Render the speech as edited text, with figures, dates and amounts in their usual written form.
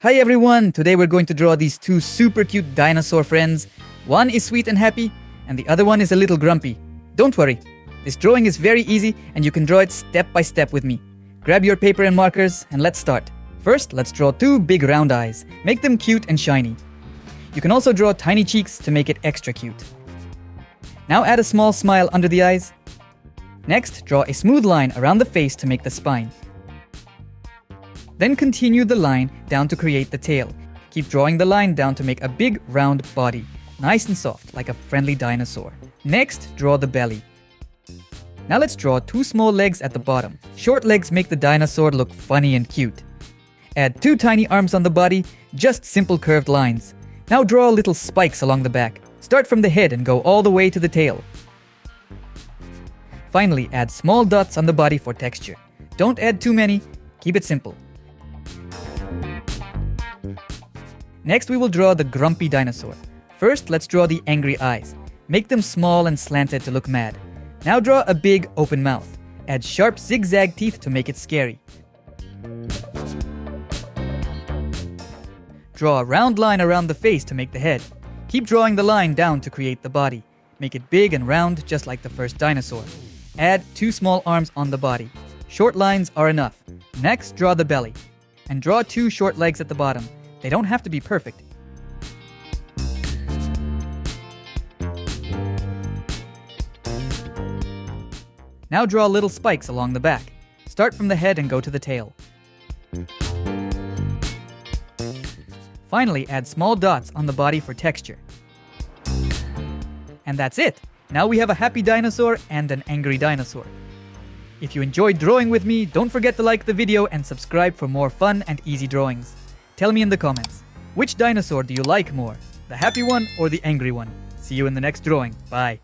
Hi everyone! Today we're going to draw these two super cute dinosaur friends. One is sweet and happy, and the other one is a little grumpy. Don't worry, this drawing is very easy and you can draw it step by step with me. Grab your paper and markers and let's start. First, let's draw two big round eyes. Make them cute and shiny. You can also draw tiny cheeks to make it extra cute. Now add a small smile under the eyes. Next, draw a smooth line around the face to make the spine. Then continue the line down to create the tail. Keep drawing the line down to make a big round body, nice and soft like a friendly dinosaur. Next, draw the belly. Now let's draw two small legs at the bottom. Short legs make the dinosaur look funny and cute. Add two tiny arms on the body, just simple curved lines. Now draw little spikes along the back. Start from the head and go all the way to the tail. Finally, add small dots on the body for texture. Don't add too many, keep it simple. Next we will draw the grumpy dinosaur. First, let's draw the angry eyes. Make them small and slanted to look mad. Now draw a big open mouth. Add sharp zigzag teeth to make it scary. Draw a round line around the face to make the head. Keep drawing the line down to create the body. Make it big and round just like the first dinosaur. Add two small arms on the body. Short lines are enough. Next, draw the belly. And draw two short legs at the bottom. They don't have to be perfect. Now draw little spikes along the back. Start from the head and go to the tail. Finally, add small dots on the body for texture. And that's it! Now we have a happy dinosaur and an angry dinosaur. If you enjoyed drawing with me, don't forget to like the video and subscribe for more fun and easy drawings. Tell me in the comments, which dinosaur do you like more? The happy one or the angry one? See you in the next drawing. Bye.